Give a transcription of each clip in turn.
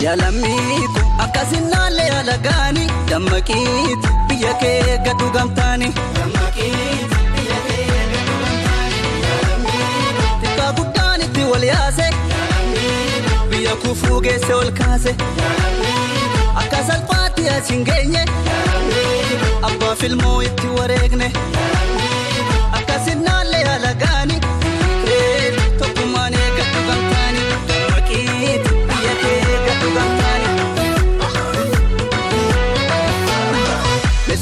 Yaalamiitu akkasinnaalee alagaani dammaqiitu biyya kee gaddu gamtaani. Dammaqiitu biyya kee gaddu gamtaani. Yaalamiitu xiqqaa guddaan itti wal yaase. Yaalamiitu biyya kufuu geesse ol kaase. Yaalamiitu akka salphaatti as hin geenye. Yaalamiitu abbaa filmoo itti wareegne. Yaalamiitu akkasinnaalee alagaani tokkummaan gaddu gamtaani. Dammaqiitu biyya kee gaddu gamtaani.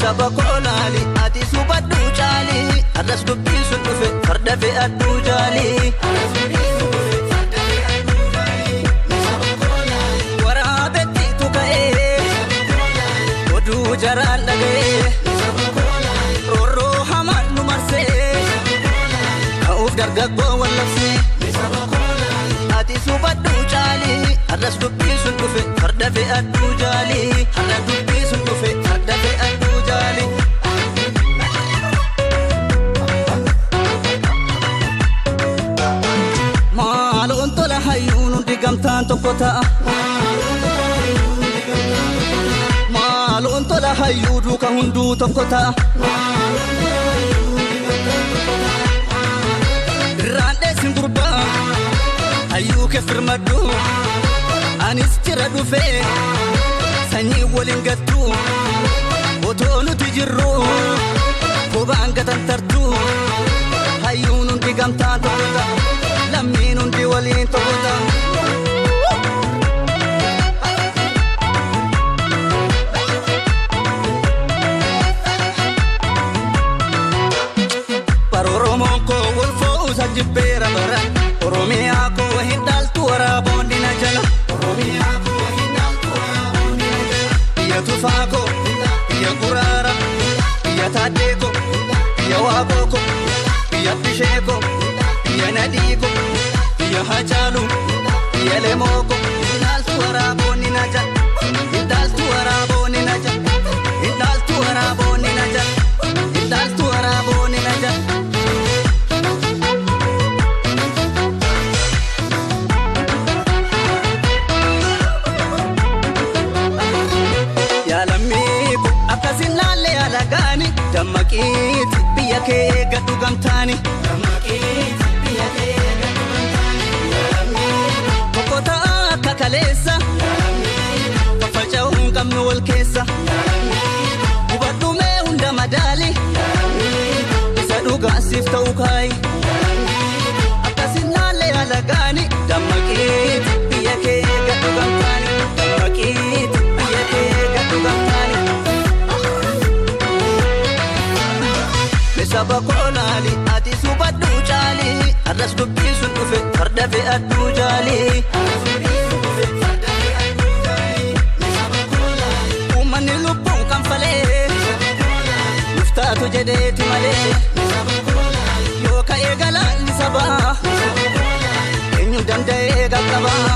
Saba koolaali ati subadhu caali arras dubbii sun dhufe farda fe'adhu jaali. Waraabeettiitu ka'ee oduu jaraan dhaga'ee roorroo hamaan nu marsee ka'uuf dargaggoo wallabsee. Ati subadhu caali arras dubbii sun dhufe farda fe'adhu jaali. Arras dubbii sun dhufe farda fe'adhu jaali. Maaloon tola hayyuun hundi gamtaan tokko ta'a. Maaloon tola hayyuu duuka hunduu tokko ta'a. Irraan dheessin gurbaa hayyuu kee firmadhu anis jira dhufee sanyii waliin gattu otoo nuti jirru kophaan gatantartu. Hayyuun hundi gamtaan tokko ta'a lammiin hundi waliin tokko ta'a. Bara Oromoon koo wal foo'uusa jibbeera bara Oromiyaa koo hin dhaaltu waraaboon dina jala. Oromiyaa koo hin dhaaltu waraaboon dina jala. Biyya tufaa koo biyya guraara biyya taaddee koo biyya waaqoo koo biyya bishee koo biyya nadii koo biyya hacaalu biyya lemoo koo hin dhaaltu waraaboon dina jala. Hin dhaaltu waraaboon dina jala. Hin dhaaltu waraaboon dina jala. Hin dhaaltu waraaboon dina jala. Yaalamiitu akkasinnaalee alagaani dammaqiitu biyya kee gaddu gamtaani. Dammaqiitu biyya kee gaddu gamtaani. Yaalamiitu tokko ta'a akka kaleessa. Yaalamiitu faffaca'uu hin qabnu wal keessa. Yaalamiitu hubadhumee hunda madaali. Yaalamiitu isa dhugaasiif ta'uu kaayi. Yaalamiitu akkasinnaalee alagaani dammaqiitu biyya kee gaddu gamtaani. Dammaqiitu biyya kee gaddu gamtaani. Saba koolaali ati subadhu caali arras dubbii sun dhufe farda fe'adhu jaali. Uummanni lubbuun kanfalee muftaatu jedheeti malee yoo ka'ee galaanni sabaa eenyu danda'ee qaqqabaa.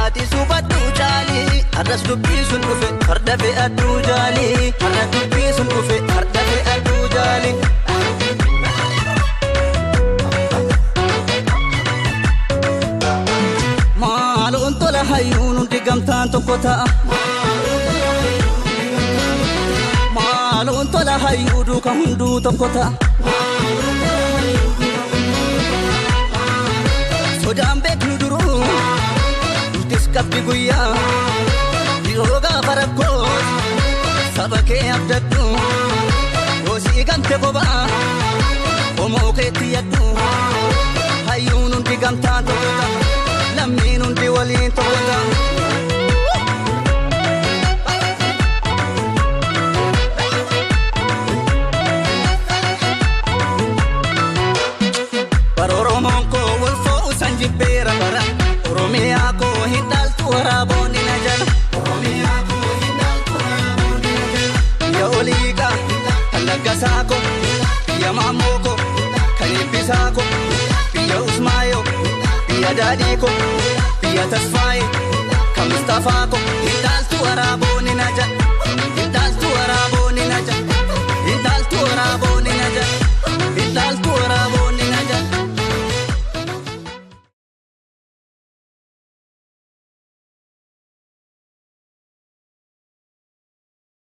Ati subadhu caali arras dubbii sun dhufe farda fe'adhu jaali. Arras dubbii sun dhufe farda fe'adhu jaali. Maaloon tola hayyuun hundi gamtaan tokko ta'a. Maaloon tola hayyuu duuka hunduu tokko ta'a. Sodaan beeknu duruu nutis qabdi guyyaa yeroo gaafa rakkoo saba kee abdadhu. Hoosii gamte kophaa homoo keetti yaddu. Hayyuun hundi gamtaan tokko ta'a lammiin hundi waliin tokko ta'a. Bara Oromoon koo wal foo'uusan jibbeera bara Oromiyaa koo hin dhaaltu waraaboon dina jala. Oromiyaa koo hin dhaaltu waraaboon dina jala. Biyya oliiqaa Ergasaako biyya Maammooko kan eebbisaako biyya Usmaayo biyya Daadhiiko biyya Tasfaaye kan Mustafaako hidhaaltu waraaboonni na jala.